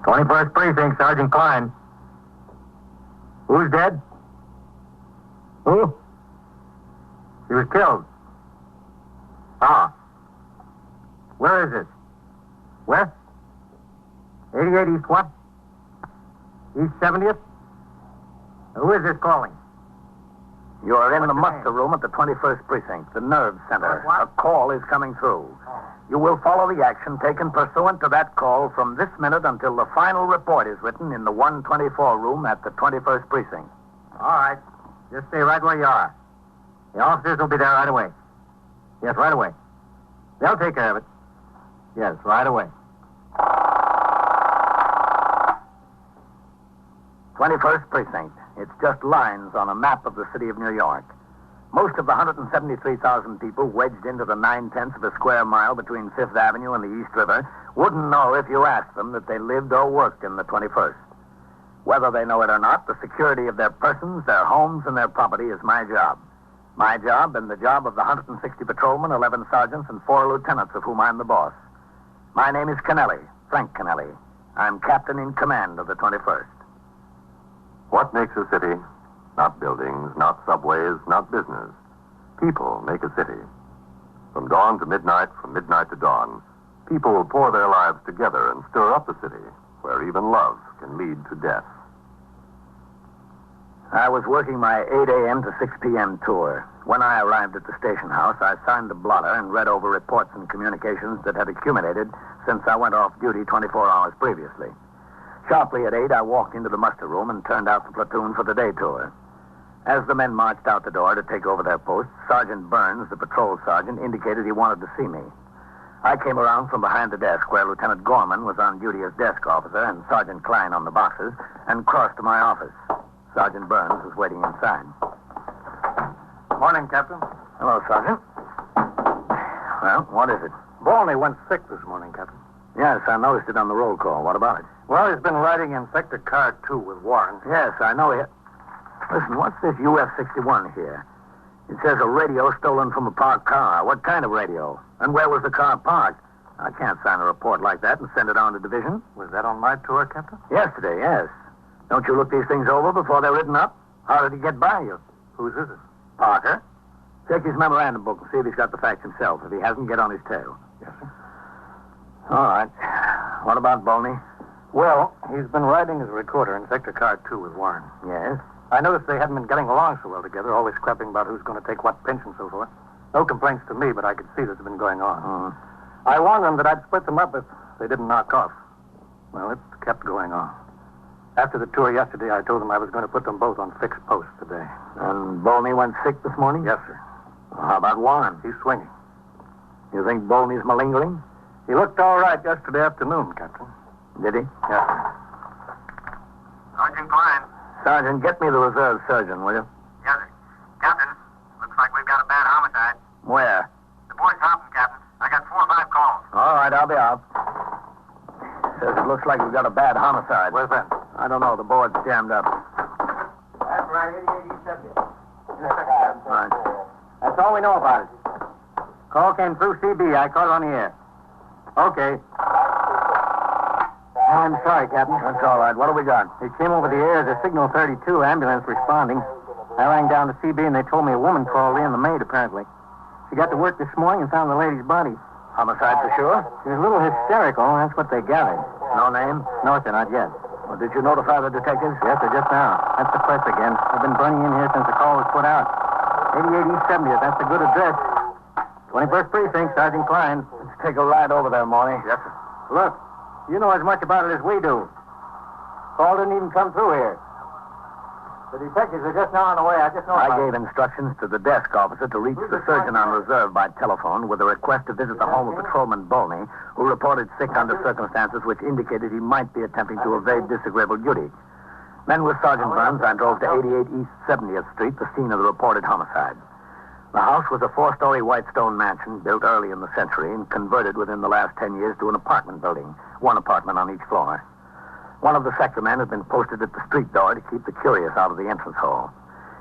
21st Precinct, Sergeant Klein. Who's dead? Who? He was killed. Ah. Where is it? Where? 88 East what? East 70th? Who is this calling? You are in the muster room at the 21st Precinct, the nerve center. What? A call is coming through. You will follow the action taken pursuant to that call from this minute until the final report is written in the 124 room at the 21st Precinct. All right. Just stay right where you are. The officers will be there right away. Yes, right away. They'll take care of it. Yes, right away. 21st Precinct. It's just lines on a map of the city of New York. Most of the 173,000 people wedged into the 9/10 of a square mile between 5th Avenue and the East River wouldn't know if you asked them that they lived or worked in the 21st. Whether they know it or not, the security of their persons, their homes, and their property is my job. My job and the job of the 160 patrolmen, 11 sergeants, and 4 lieutenants of whom I'm the boss. My name is Kennelly, Frank Kennelly. I'm captain in command of the 21st. What makes a city? Not buildings, not subways, not business. People make a city. From dawn to midnight, from midnight to dawn, people will pour their lives together and stir up the city, where even love can lead to death. I was working my 8 a.m. to 6 p.m. tour. When I arrived at the station house, I signed the blotter and read over reports and communications that had accumulated since I went off duty 24 hours previously. Sharply at 8, I walked into the muster room and turned out the platoon for the day tour. As the men marched out the door to take over their posts, Sergeant Burns, the patrol sergeant, indicated he wanted to see me. I came around from behind the desk where Lieutenant Gorman was on duty as desk officer and Sergeant Klein on the boxes, and crossed to my office. Sergeant Burns was waiting inside. Morning, Captain. Hello, Sergeant. Well, what is it? Bolney went sick this morning, Captain. Yes, I noticed it on the roll call. What about it? Well, he's been riding in Sector Car 2 with Warren. Yes, I know it. Listen, what's this UF-61 here? It says a radio stolen from a parked car. What kind of radio? And where was the car parked? I can't sign a report like that and send it on to division. Was that on my tour, Captain? Yesterday, yes. Don't you look these things over before they're written up? How did he get by you? Whose is it? Parker. Check his memorandum book and see if he's got the facts himself. If he hasn't, get on his tail. Yes, sir. All right. What about Bolney? Well, he's been riding as a recorder in Sector Car 2 with Warren. Yes. I noticed they hadn't been getting along so well together, always scrapping about who's going to take what pinch and so forth. No complaints to me, but I could see this had been going on. I warned them that I'd split them up if they didn't knock off. Well, it kept going on. After the tour yesterday, I told them I was going to put them both on fixed posts today. And Bolney went sick this morning? Yes, sir. Well, how about Warren? He's swinging. You think Bolney's malingering? He looked all right yesterday afternoon, Captain. Did he? Yes, sir. Sergeant Klein. Sergeant, get me the reserve surgeon, will you? Yes, sir. Captain, looks like we've got a bad homicide. Where? The boy's hopping, Captain. I got 4 or 5 calls. All right, I'll be out. Says it looks like we've got a bad homicide. Where's that? I don't know. The board's jammed up. That's right, 88 East 70th. Right. That's all we know about it. Call came through CB. I caught it on the air. Okay. I'm sorry, Captain. That's all right. What do we got? It came over the air as a Signal 32 ambulance responding. I rang down to CB and they told me a woman called in, the maid apparently. She got to work this morning and found the lady's body. Homicide for sure? She was a little hysterical, that's what they gathered. No name? No, sir, not yet. Well, did you notify the detectives? Yes, sir, just now. That's the press again. They've been burning in here since the call was put out. 88 East 70th, that's the good address. 21st Precinct, Sergeant Klein. Let's take a ride over there, Morley. Yes, sir. Look, you know as much about it as we do. Call didn't even come through here. The detectives are just now on the way. I just know I about gave instructions to the desk officer to reach the surgeon on reserve by telephone with a request to visit the home of Patrolman Bolney, who reported sick under circumstances which indicated he might be attempting to evade disagreeable duty. Then with Sergeant Burns, I drove to 88 East 70th Street, the scene of the reported homicide. The house was a 4-story white stone mansion built early in the century and converted within the last 10 years to an apartment building, 1 apartment on each floor. One of the sector men had been posted at the street door to keep the curious out of the entrance hall.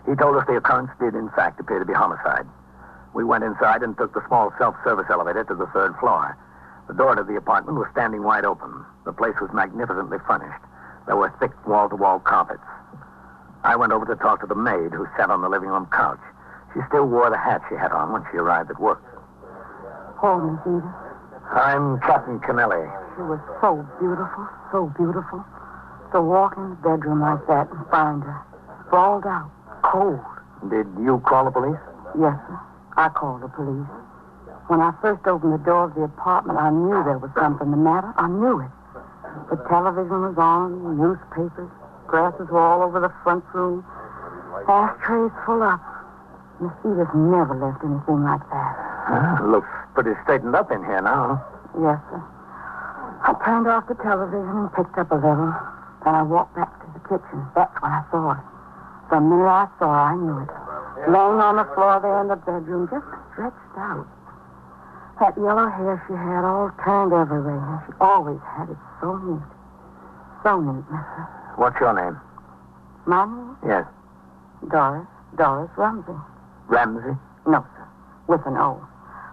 He told us the occurrence did, in fact, appear to be homicide. We went inside and took the small self-service elevator to the 3rd floor. The door to the apartment was standing wide open. The place was magnificently furnished. There were thick wall-to-wall carpets. I went over to talk to the maid who sat on the living room couch. She still wore the hat she had on when she arrived at work. Oh, Miss Edith. I'm Captain Kennelly. She was so beautiful, so beautiful. To walk in the bedroom like that and find her sprawled out, cold. Did you call the police? Yes, sir. I called the police. When I first opened the door of the apartment, I knew there was something the matter. I knew it. The television was on, newspapers, grasses were all over the front room, ashtrays full up. Miss Edith never left anything like that. Looks pretty straightened up in here now. Yes, sir. I turned off the television and picked up a little. Then I walked back to the kitchen. That's when I saw her. The minute I saw her, I knew it. Laying on the floor there in the bedroom, just stretched out. That yellow hair she had all turned everywhere. She always had it so neat. So neat, mister. What's your name? My name? Yes. Doris. Doris Rumsey. Ramsey? No, sir. With an O.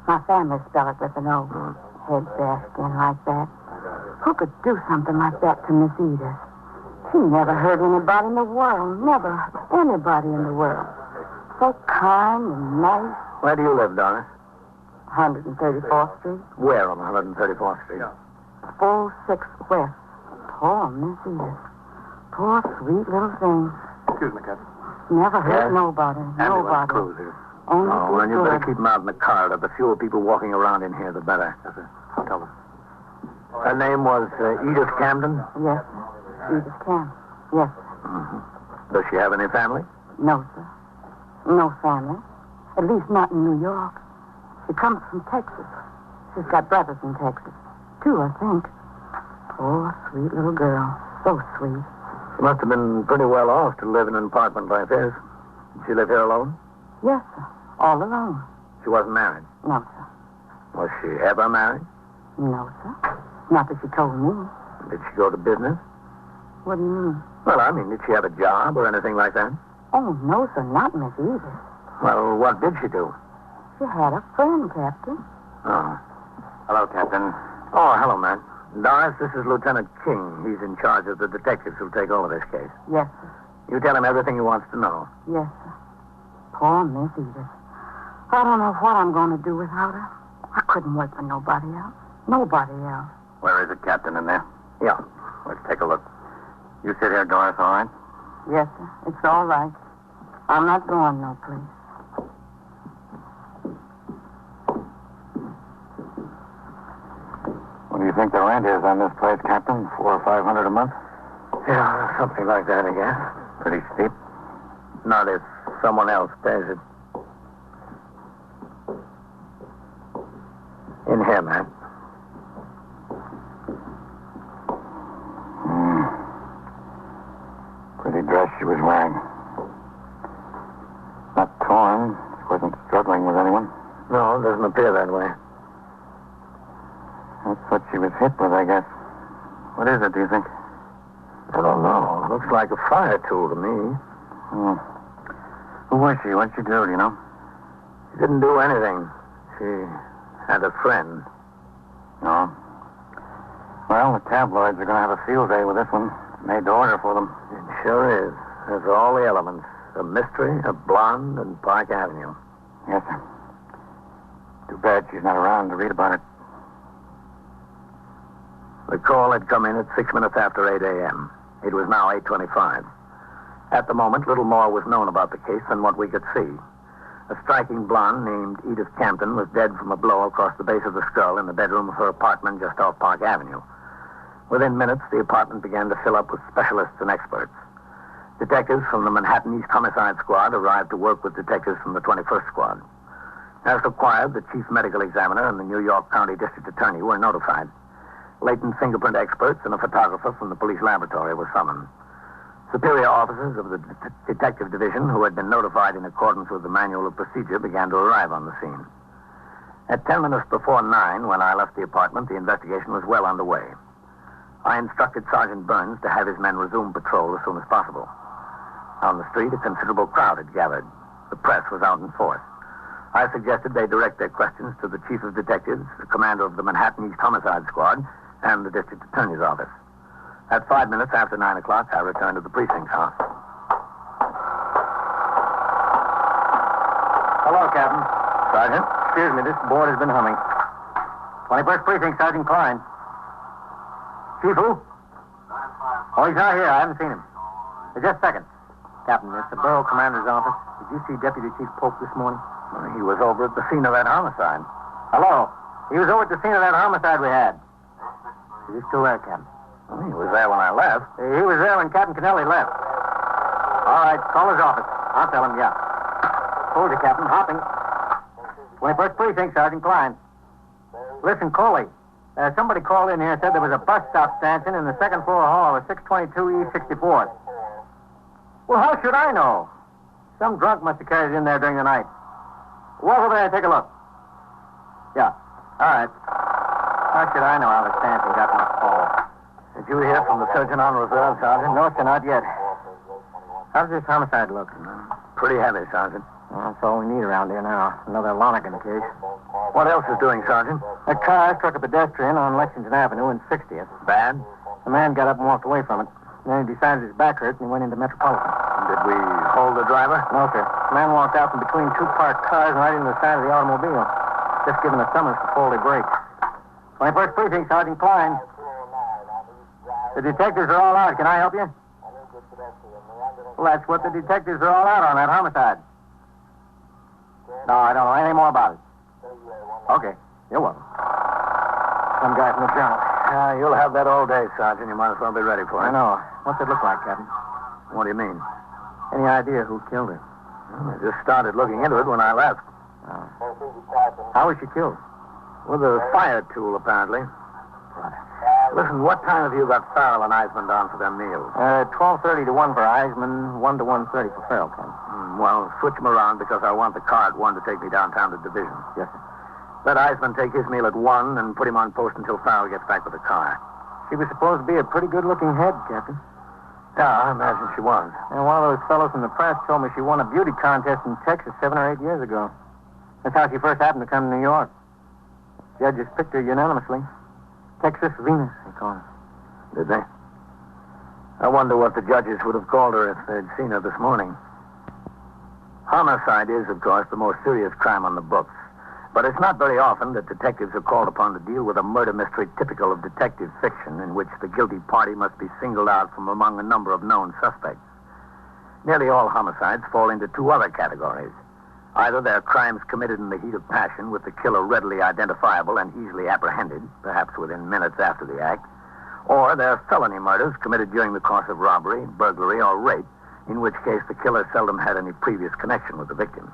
My family spell it with an O. Head bashed in like that. Who could do something like that to Miss Edith? She never hurt anybody in the world. Never anybody in the world. So kind and nice. Where do you live, Doris? 134th Street. Where on 134th Street? 46 West. Poor Miss Edith. Poor sweet little thing. Excuse me, Captain. Never hurt Yes? nobody. Ambulance Nobody. cruiser. Only Oh, then you good. better keep them out in the corridor. The fewer people walking around in here, the better. Yes, sir. I'll tell them. Her name was Edith Camden? Yes, sir. Edith Camp. Yes, sir. Mm-hmm. Does she have any family? No, sir. No family. At least not in New York. She comes from Texas. She's got brothers in Texas. 2, I think. Poor, sweet little girl. So sweet. She must have been pretty well off to live in an apartment like this. Did she live here alone? Yes, sir. All alone. She wasn't married. No, sir. Was she ever married? No, sir. Not that she told me. Did she go to business? What do you mean? Well, I mean, did she have a job or anything like that? Oh, no, sir. Not Miss Edith. Well, what did she do? She had a friend, Captain. Oh. Hello, Captain. Oh, hello, man. Doris, this is Lieutenant King. He's in charge of the detectives who'll take over this case. Yes, sir. You tell him everything he wants to know. Yes, sir. Poor Miss Edith. I don't know what I'm going to do without her. I couldn't work for nobody else. Nobody else. Where is it, Captain, in there? Yeah. Let's take a look. You sit here, Doris, all right? Yes, sir. It's all right. I'm not going no place. What do you think the rent is on this place, Captain? $400 or $500 a month? Yeah, something like that, I guess. Pretty steep. Not if someone else pays it. In here, man. Pretty dress she was wearing. Not torn. She wasn't struggling with anyone. No, it doesn't appear that way. That's what she was hit with, I guess. What is it, do you think? I don't know. Looks like a fire tool to me. Hmm. Who was she? What'd she do, do you know? She didn't do anything. She had a friend. No. Well, the tabloids are going to have a field day with this one. It's made to order for them. It sure is. There's all the elements. A mystery, a blonde, and Park Avenue. Yes, sir. Too bad she's not around to read about it. The call had come in at 6 minutes after 8 a.m. It was now 8:25. At the moment, little more was known about the case than what we could see. A striking blonde named Edith Campton was dead from a blow across the base of the skull in the bedroom of her apartment just off Park Avenue. Within minutes, the apartment began to fill up with specialists and experts. Detectives from the Manhattan East Homicide Squad arrived to work with detectives from the 21st Squad. As required, the chief medical examiner and the New York County District Attorney were notified. Latent fingerprint experts and a photographer from the police laboratory were summoned. Superior officers of the detective division, who had been notified in accordance with the manual of procedure, began to arrive on the scene. At 10 minutes before 9, when I left the apartment, the investigation was well underway. I instructed Sergeant Burns to have his men resume patrol as soon as possible. On the street, a considerable crowd had gathered. The press was out in force. I suggested they direct their questions to the chief of detectives, the commander of the Manhattan East Homicide Squad, and the district attorney's office. At 5 minutes after 9 o'clock, I returned to the precinct house. Hello, Captain. Sergeant? Excuse me, this board has been humming. 21st Precinct, Sergeant Klein. Chief who? Oh, he's not here. I haven't seen him. Just a second. Captain, it's the borough commander's office. Did you see Deputy Chief Pope this morning? He was over at the scene of that homicide. Hello. He was over at the scene of that homicide we had. Is he still there, Captain? Well, he was there when I left. He was there when Captain Kennelly left. All right, call his office. I'll tell him, yeah. Hold it, Captain. Hopping. 21st Precinct, Sergeant Klein. Listen, Coley. Somebody called in here and said there was a bus stop stanchion in the second floor hall of 622 East 64th. Well, how should I know? Some drunk must have carried it in there during the night. Walk over there and take a look. Yeah. All right. How should I know how the stanchion got my call? Did you hear from the surgeon on reserve, Sergeant? No, sir, not yet. How's this homicide look? Pretty heavy, Sergeant. Well, that's all we need around here now. Another Lonergan case. What else is doing, Sergeant? A car struck a pedestrian on Lexington Avenue in 60th. Bad? The man got up and walked away from it. Then he decided his back hurt and he went into Metropolitan. Did we hold the driver? No, sir. The man walked out from between two parked cars and right into the side of the automobile. Just giving a summons for faulty brakes. 21st Precinct, Sergeant Klein. The detectives are all out. Can I help you? Well, that's what the detectives are all out on, that homicide. No, I don't know anything more about it. Okay. You're welcome. Some guy from the journal. You'll have that all day, Sergeant. You might as well be ready for it. I know. What's it look like, Captain? What do you mean? Any idea who killed her? Well, I just started looking into it when I left. How was she killed? With a fire tool, apparently. Listen, what time have you got Farrell and Eisman down for their meals? 12:30 to 1 for Eisman, 1 to 1:30 for Farrell, Captain. Well, switch them around because I want the car at 1 to take me downtown to Division. Yes, sir. Let Eisman take his meal at 1 and put him on post until Farrell gets back with the car. She was supposed to be a pretty good-looking head, Captain. Yeah, I imagine she was. And one of those fellows from the press told me she won a beauty contest in Texas 7 or 8 years ago. That's how she first happened to come to New York. Judges picked her unanimously. Texas Venus, they call her. Did they? I wonder what the judges would have called her if they'd seen her this morning. Homicide is, of course, the most serious crime on the books. But it's not very often that detectives are called upon to deal with a murder mystery typical of detective fiction in which the guilty party must be singled out from among a number of known suspects. Nearly all homicides fall into two other categories. Either they're crimes committed in the heat of passion with the killer readily identifiable and easily apprehended, perhaps within minutes after the act, or they're felony murders committed during the course of robbery, burglary, or rape, in which case the killer seldom had any previous connection with the victim.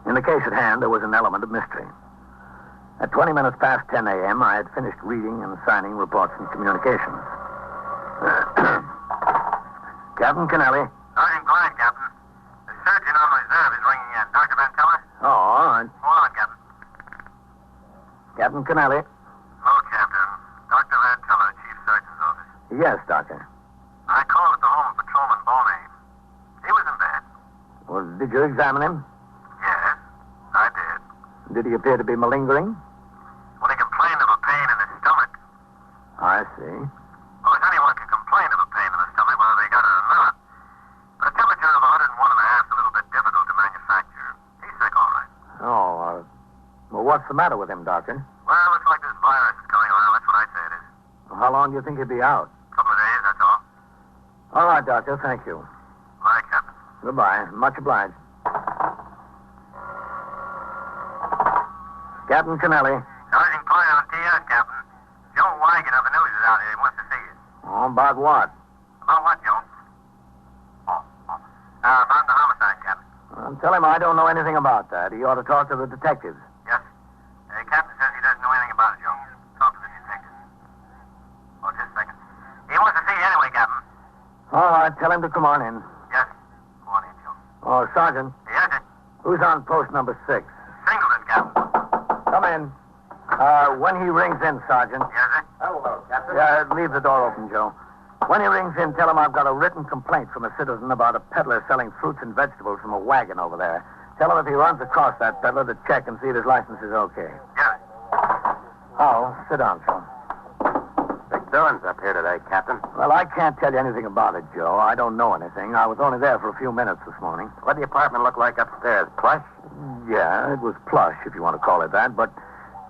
In the case at hand, there was an element of mystery. At 20 minutes past 10 a.m., I had finished reading and signing reports and communications. Captain Kennelly. Sergeant Klein, Captain. The surgeon on reserve is ringing in. Dr. Van Teller? Oh, all right. Hold on, Captain. Captain Kennelly. Hello, Captain. Dr. Van Teller, Chief Surgeon's office. Yes, Doctor. I called at the home of Patrolman Boney. He was in bed. Well, did you examine him? Yes, I did. Did he appear to be malingering? Well, he complained of a pain in his stomach. I see. Well, if anyone can complain of a pain in the stomach, whether they got it or not. But a temperature of 101.5 is a little bit difficult to manufacture. He's sick, all right. Oh, well, what's the matter with him, Doctor? Well, it looks like this virus is coming around. That's what I say it is. How long do you think he'll be out? A couple of days, that's all. All right, Doctor, thank you. Bye, Captain. Goodbye. Much obliged. Captain Kennelly. Sergeant Klein on TS, Captain. Joe Wigan of the news is out here. He wants to see you. Oh, about what? About what, Joe? About the homicide, Captain. Tell him I don't know anything about that. He ought to talk to the detectives. Yes. Captain says he doesn't know anything about it, Joe. Talk to the detective. Oh, just a second. He wants to see you anyway, Captain. All right, tell him to come on in. Yes. Go on in, Joe. Oh, Sergeant, Yes, sir. who's on post number 6? Singleton, Captain. Come in. When he rings in, Sergeant. Yes, sir. Hello, Captain. Leave the door open, Joe. When he rings in, tell him I've got a written complaint from a citizen about a peddler selling fruits and vegetables from a wagon over there. Tell him if he runs across that peddler to check and see if his license is okay. Yeah. Oh, sit down, Joe. Big doings up here today, Captain. Well, I can't tell you anything about it, Joe. I don't know anything. I was only there for a few minutes this morning. What the apartment look like upstairs? Plush? Yeah, it was plush, if you want to call it that, but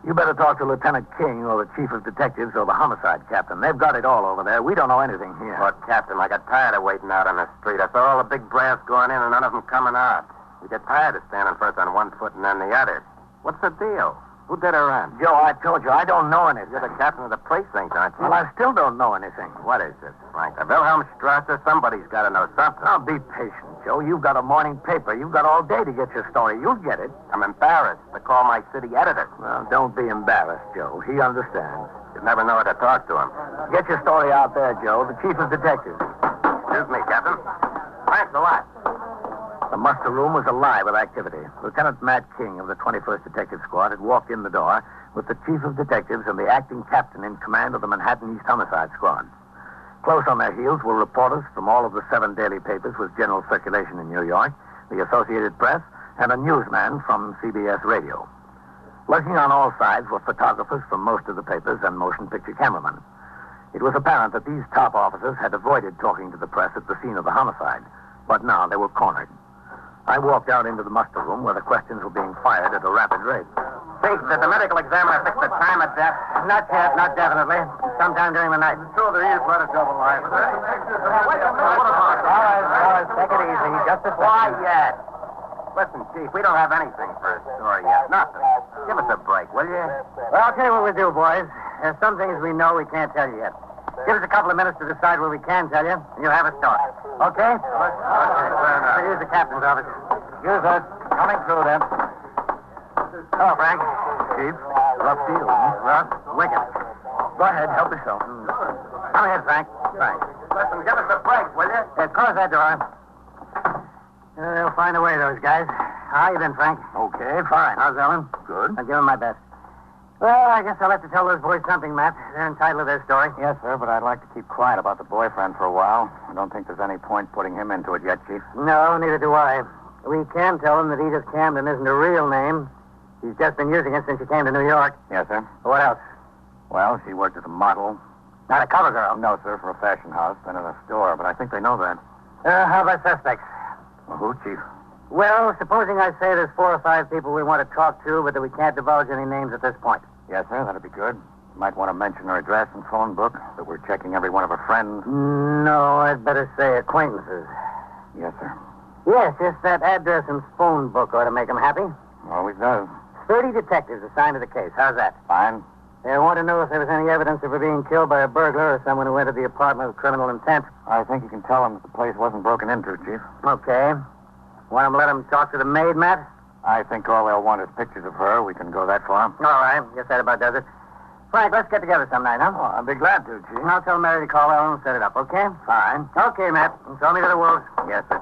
you better talk to Lieutenant King or the Chief of Detectives or the Homicide Captain. They've got it all over there. We don't know anything here. Well, Captain, I got tired of waiting out on the street. I saw all the big brass going in and none of them coming out. You get tired of standing first on one foot and then the other. What's the deal? Who did her in? Joe, I told you, I don't know anything. You're the captain of the precinct, aren't you? Well, I still don't know anything. What is this, Frank? The Wilhelmstrasse? Somebody's got to know something. Now, be patient, Joe. You've got a morning paper. You've got all day to get your story. You'll get it. I'm embarrassed to call my city editor. Well, don't be embarrassed, Joe. He understands. You'd never know how to talk to him. Get your story out there, Joe. The Chief of Detectives. Excuse me, Captain. Thanks a lot. The muster room was alive with activity. Lieutenant Matt King of the 21st Detective Squad had walked in the door with the Chief of Detectives and the acting captain in command of the Manhattan East Homicide Squad. Close on their heels were reporters from all of the 7 daily papers with general circulation in New York, the Associated Press, and a newsman from CBS Radio. Lurking on all sides were photographers from most of the papers and motion picture cameramen. It was apparent that these top officers had avoided talking to the press at the scene of the homicide, but now they were cornered. I walked out into the muster room where the questions were being fired at a rapid rate. Chief, did the medical examiner fix the time of death? Not yet, not definitely. Sometime during the night. Sure, there is quite a double life. All right, take it easy. Just a second. Quiet. Listen, Chief, we don't have anything for a story yet. Nothing. Give us a break, will you? Well, I'll tell you what we'll do, boys. There's some things we know we can't tell you yet. Give us a couple of minutes to decide what we can tell you, and you'll have a story. Okay? Okay, fair enough. Here's the captain's office. Use it. Coming through, then. Hello, Frank. Chief. Rough deal, huh? Rough? Wicked. Go ahead, help yourself. Come ahead, Frank. Thanks. Listen, give us a break, will you? Yeah, close that door. They'll find a way, those guys. How you been, Frank? Okay, fine. How's Ellen? Good. I'll give them my best. Well, I guess I'll have to tell those boys something, Matt. They're entitled to their story. Yes, sir, but I'd like to keep quiet about the boyfriend for a while. I don't think there's any point putting him into it yet, Chief. No, neither do I. We can tell them that Edith Camden isn't her real name. She's just been using it since she came to New York. Yes, sir. What else? Well, she worked as a model. Not a cover girl. No, sir, for a fashion house, then at a store, but I think they know that. How about suspects? Well, who, Chief? Well, supposing I say there's 4 or 5 people we want to talk to, but that we can't divulge any names at this point. Yes, sir, that'd be good. You might want to mention her address and phone book, that we're checking every one of her friends. No, I'd better say acquaintances. Yes, sir. Yes, just that address and phone book ought to make them happy. Always does. 30 detectives assigned to the case. How's that? Fine. They want to know if there was any evidence of her being killed by a burglar or someone who entered the apartment with criminal intent. I think you can tell them that the place wasn't broken into, Chief. Okay. Want them to let them talk to the maid, Matt? I think all they'll want is pictures of her. We can go that far. All right. Guess that about does it. Frank, let's get together some night, huh? Oh, I'd be glad to, Chief. I'll tell Mary to call Ellen and set it up, okay? Fine. Okay, Matt. Throw me to the wolves. Yes, sir.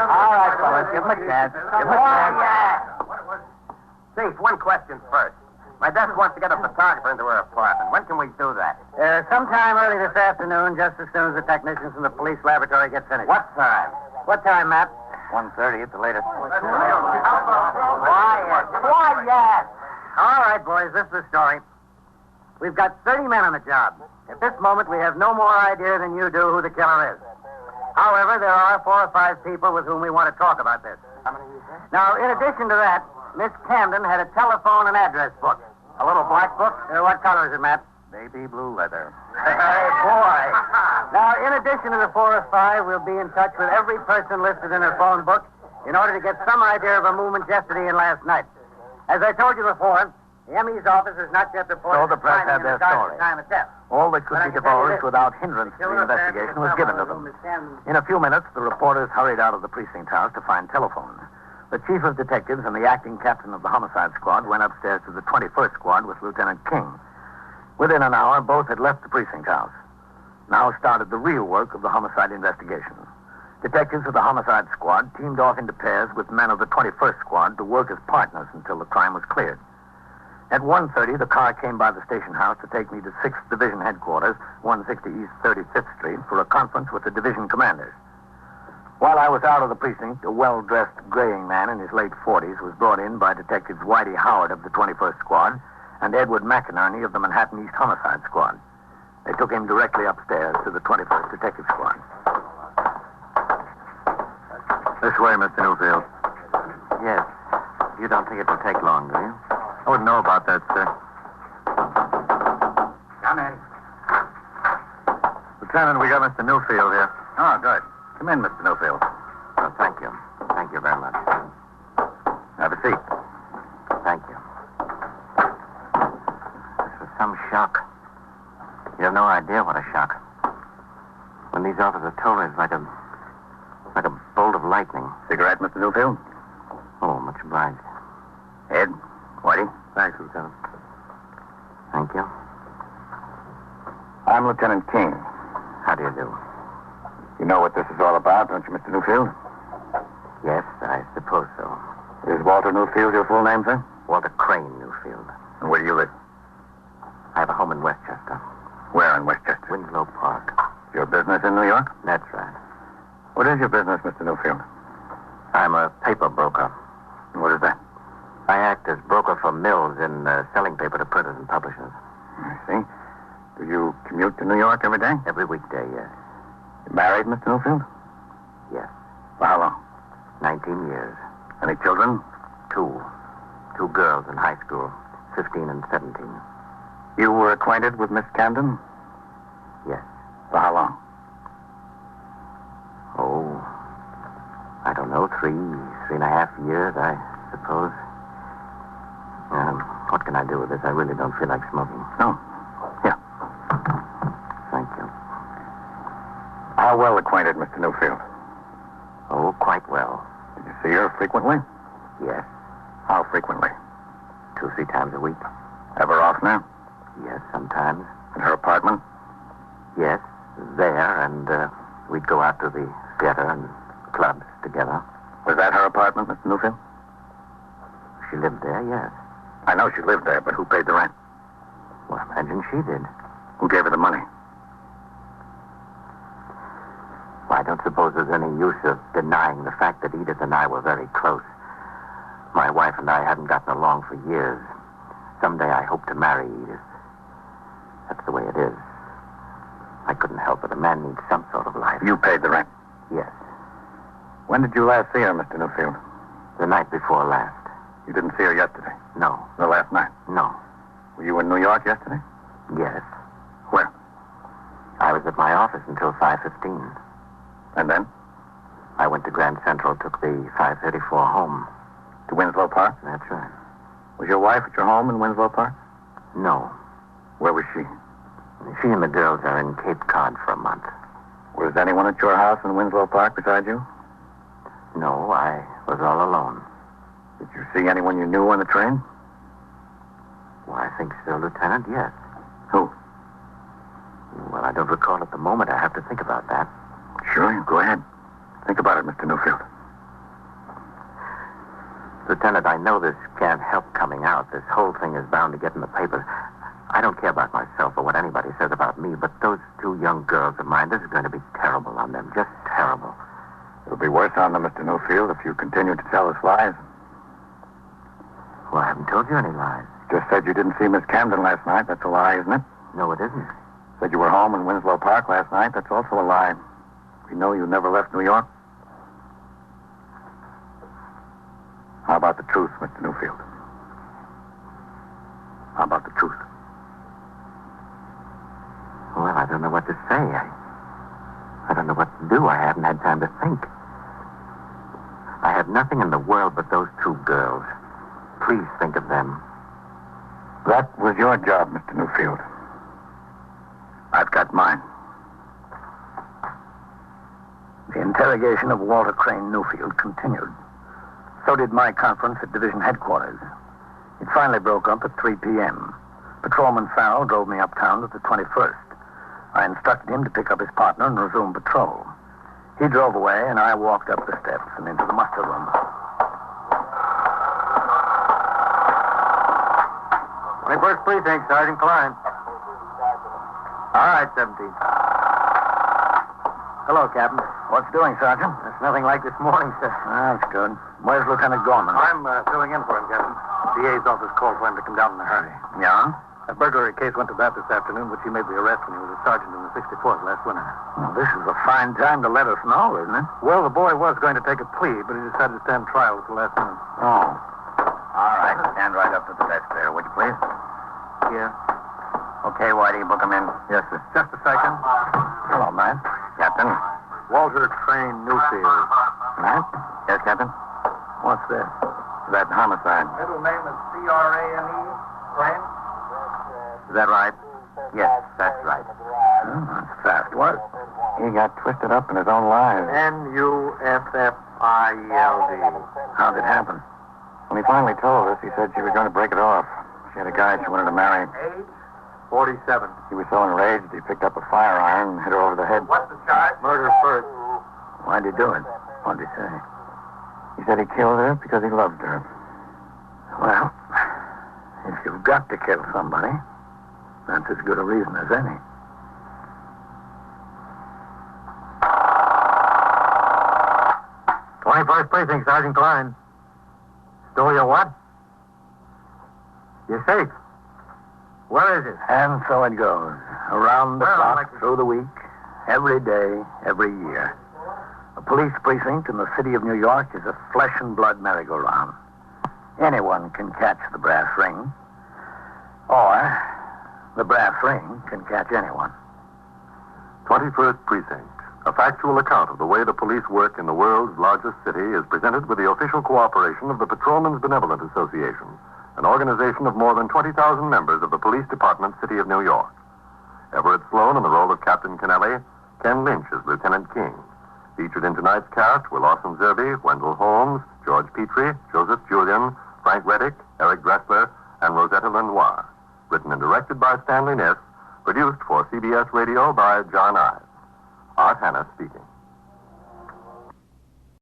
All right, fellas. Give him a chance. Give him a chance. Chief, one question first. My desk wants to get a photographer into her apartment. When can we do that? Sometime early this afternoon, just as soon as the technicians from the police laboratory get finished. What time? What time, Matt? 1:30 at the latest. Quiet. Quiet. All right, boys, this is the story. We've got 30 men on the job. At this moment, we have no more idea than you do who the killer is. However, there are 4 or 5 people with whom we want to talk about this. Now, in addition to that, Miss Camden had a telephone and address book. A little black book? What color is it, Matt? Baby blue leather. Hey, boy. Now, in addition to the 4 or 5, we'll be in touch with every person listed in her phone book in order to get some idea of her movements yesterday and last night. As I told you before, the ME's office has not yet reported So the press finding had in their regard to story. the time of death. All that could But I be can tell you divulged this. without hindrance to the investigation was given to them. In a few minutes, the reporters hurried out of the precinct house to find telephone. The chief of detectives and the acting captain of the homicide squad went upstairs to the 21st squad with Lieutenant King. Within an hour, both had left the precinct house. Now started the real work of the homicide investigation. Detectives of the homicide squad teamed off into pairs with men of the 21st squad to work as partners until the crime was cleared. At 1:30, the car came by the station house to take me to 6th Division headquarters, 160 East 35th Street, for a conference with the division commanders. While I was out of the precinct, a well-dressed graying man in his late 40s was brought in by Detectives Whitey Howard of the 21st Squad and Edward McInerney of the Manhattan East Homicide Squad. They took him directly upstairs to the 21st Detective Squad. This way, Mr. Newfield. Yes. You don't think it will take long, do you? I wouldn't know about that, sir. Come in. Lieutenant, we got Mr. Newfield here. Oh, good. Come in, Mr. Newfield. Oh, thank you. Thank you very much. Have a seat. Thank you. This was some shock. You have no idea what a shock. When these officers told me, it's like a bolt of lightning. Cigarette, Mr. Newfield? Oh, much obliged. Ed? Whitey? Thanks, Lieutenant. Thank you. I'm Lieutenant King. How do you do? You know what this is all about, don't you, Mr. Newfield? Yes, I suppose so. Is Walter Newfield your full name, sir? Walter Crane Newfield. And where do you live? I have a home in Westchester. Where in Westchester? Winslow Park. Your business in New York? That's right. What is your business, Mr. Newfield? I'm a paper broker. And what is that? I act as broker for mills in selling paper to printers and publishers. I see. Do you commute to New York every day? Every weekday, yes. You married, Mr. Newfield? Yes. For how long? 19 years. Any children? Two. Two girls in high school, 15 and 17. You were acquainted with Miss Camden? Yes. For how long? Oh, I don't know, 3.5 years, I suppose. What can I do with this? I really don't feel like smoking. No. Here. Thank you. How well acquainted, Mr. Newfield? Oh, quite well. Did you see her frequently? Yes. How frequently? 2-3 times a week. Ever oftener? Yes, sometimes. In her apartment? Yes, there, and we'd go out to the theater and clubs together. Was that her apartment, Mr. Newfield? She lived there, yes. I know she lived there, but who paid the rent? Well, I imagine she did. Who gave her the money? Well, I don't suppose there's any use of denying the fact that Edith and I were very close. My wife and I hadn't gotten along for years. Someday I hope to marry Edith. That's the way it is. I couldn't help it. A man needs some sort of life. You paid the rent. Yes. When did you last see her, Mr. Newfield? The night before last. You didn't see her yesterday? No. The last night? No. Were you in New York yesterday? Yes. Where? I was at my office until 5:15. And then? I went to Grand Central, took the 5:34 home. To Winslow Park? That's right. Was your wife at your home in Winslow Park? No. Where was she? She and the girls are in Cape Cod for a month. Was anyone at your house in Winslow Park besides you? No, I was all alone. Did you see anyone you knew on the train? Well, I think so, Lieutenant, yes. Who? Well, I don't recall at the moment. I have to think about that. Sure, you go ahead. Think about it, Mr. Newfield. Lieutenant, I know this can't help coming out. This whole thing is bound to get in the papers. I don't care about myself or what anybody says about me, but those two young girls of mine, this is going to be terrible on them. Just terrible. It'll be worse on them, Mr. Newfield, if you continue to tell us lies. Well, I haven't told you any lies. Just said you didn't see Miss Camden last night. That's a lie, isn't it? No, it isn't. Said you were home in Winslow Park last night. That's also a lie. We know you never left New York. How about the truth, Mr. Newfield? How about the truth? Well, I don't know what to say. I don't know what to do. I haven't had time to think. I have nothing in the world but those two girls. Please think of them. That was your job, Mr. Newfield. I've got mine. The interrogation of Walter Crane Newfield continued. So did my conference at division headquarters. It finally broke up at 3 p.m. Patrolman Farrell drove me uptown to the 21st. I instructed him to pick up his partner and resume patrol. He drove away, and I walked up the steps and into the muster room. 21st Precinct, Sergeant Klein. All right, 17. Hello, Captain. What's doing, Sergeant? It's nothing like this morning, sir. That's good. Where's Lieutenant Gorman? I'm filling in for him, Captain. DA's office called for him to come down in a hurry. Yeah? A burglary case went to bat this afternoon, which he made the arrest when he was a sergeant in the 64th last winter. Well, this is a fine time to let us know, isn't it? Well, the boy was going to take a plea, but he decided to stand trial at the last minute. Oh. All right. Stand right up to the desk there, would you please? Here. Okay, Whitey, book him in. Yes, sir. Just a second. Hello, man. Captain. Walter Train Newfield. Matt? Yes, Captain. What's this? That homicide. Middle name is C-R-A-N-E. Train? Is that right? Yes, that's right. Oh, that's fast work. He got twisted up in his own lies. N-U-F-F-I-E-L-D. How'd it happen? When he finally told us, he said she was going to break it off. She had a guy she wanted to marry. Age? 47. He was so enraged, he picked up a fire iron and hit her over the head. What's the charge? Murder first. Why'd he do it? What'd he say? He said he killed her because he loved her. Well, if you've got to kill somebody, that's as good a reason as any. First Precinct, Sergeant Klein. Stole your what? Your safe. Where is it? And so it goes. Around the Well, clock, through the week, every day, every year. A police precinct in the city of New York is a flesh and blood merry-go-round. Anyone can catch the brass ring. Or the brass ring can catch anyone. 21st Precinct, a factual account of the way the police work in the world's largest city, is presented with the official cooperation of the Patrolmen's Benevolent Association, an organization of more than 20,000 members of the Police Department, City of New York. Everett Sloan in the role of Captain Kennelly, Ken Lynch as Lieutenant King. Featured in tonight's cast were Lawson Zerby, Wendell Holmes, George Petrie, Joseph Julian, Frank Reddick, Eric Dressler, and Rosetta Lenoir. Written and directed by Stanley Niss, produced for CBS Radio by John Ives. Art Hanna speaking.